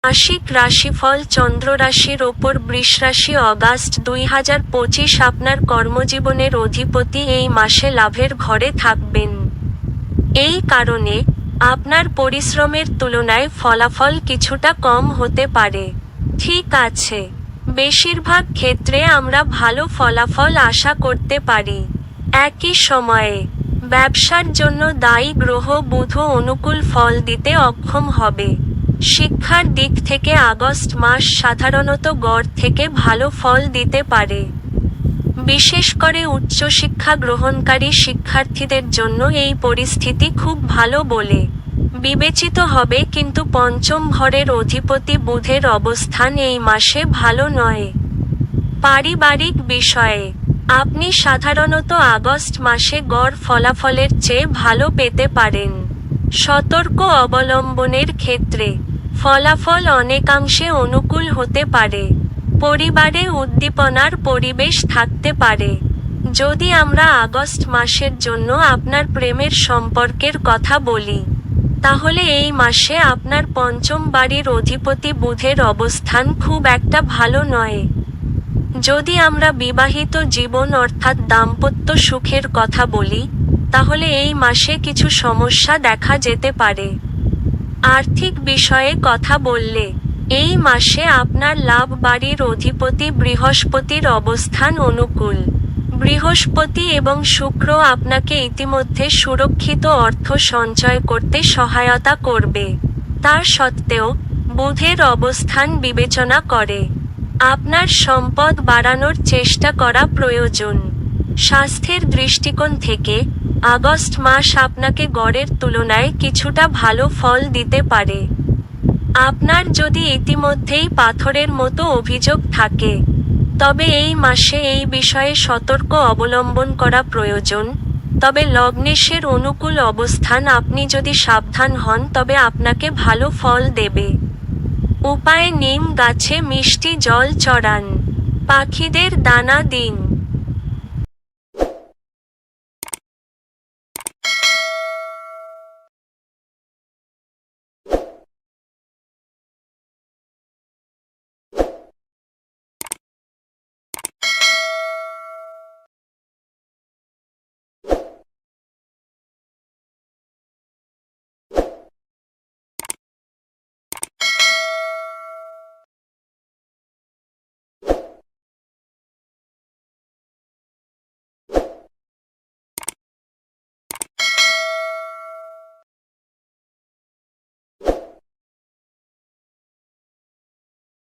মাসিক রাশিফল চন্দ্র রাশির ওপর বৃষ রাশি অগাস্ট 2025 আপনার কর্মজীবনের অধিপতি এই মাসে লাভের ঘরে থাকবেন। এই কারণে আপনার পরিশ্রমের তুলনায় ফলাফল কিছুটা কম হতে পারে। ঠিক আছে, বেশিরভাগ ক্ষেত্রে আমরা ভালো ফলাফল আশা করতে পারি। একই সময়ে ব্যবসার জন্য দায়ী গ্রহ বুধ অনুকূল ফল দিতে অক্ষম হবে। শিক্ষার দিক থেকে আগস্ট মাস সাধারণত গড় থেকে ভালো ফল দিতে পারে। বিশেষ করে উচ্চশিক্ষা গ্রহণকারী শিক্ষার্থীদের জন্য এই পরিস্থিতি খুব ভালো বলে বিবেচিত হবে, কিন্তু পঞ্চম ঘরের অধিপতি বুধের অবস্থান এই মাসে ভালো নয়। পারিবারিক বিষয়ে আপনি সাধারণত আগস্ট মাসে গড় ফলাফলের চেয়ে ভালো পেতে পারেন। সতর্ক অবলম্বনের ক্ষেত্রে ফলাফল অনেকাংশে অনুকূল হতে পারে। পরিবারে উদ্দীপনার পরিবেশ থাকতে পারে। যদি আমরা আগস্ট মাসের জন্য আপনার প্রেমের সম্পর্কের কথা বলি, তাহলে এই মাসে আপনার পঞ্চম বাড়ির অধিপতি বুধের অবস্থান খুব একটা ভালো নয়। যদি আমরা বিবাহিত জীবন অর্থাৎ দাম্পত্য সুখের কথা বলি, তাহলে এই মাসে কিছু সমস্যা দেখা যেতে পারে। আর্থিক বিষয়ে কথা বললে, এই মাসে আপনার লাভ বাড়ির অধিপতি বৃহস্পতির অবস্থান অনুকূল। বৃহস্পতি এবং শুক্র আপনাকে ইতিমধ্যে সুরক্ষিত অর্থ সঞ্চয় করতে সহায়তা করবে। তার সত্ত্বেও বুধের অবস্থান বিবেচনা করে আপনার সম্পদ বাড়ানোর চেষ্টা করা প্রয়োজন। স্বাস্থ্যের দৃষ্টিকোণ থেকে আগস্ট মাস আপনাকে গড়ের তুলনায় কিছুটা ভালো ফল দিতে পারে। আপনার যদি ইতিমধ্যেই পাথরের মতো অভিযোগ থাকে, তবে এই মাসে এই বিষয়ে সতর্ক অবলম্বন করা প্রয়োজন। তবে লগ্নেশের অনুকূল অবস্থান, আপনি যদি সাবধান হন তবে আপনাকে ভালো ফল দেবে। উপায়: নিম গাছে মিষ্টি জল চড়ান, পাখিদের দানা দিন।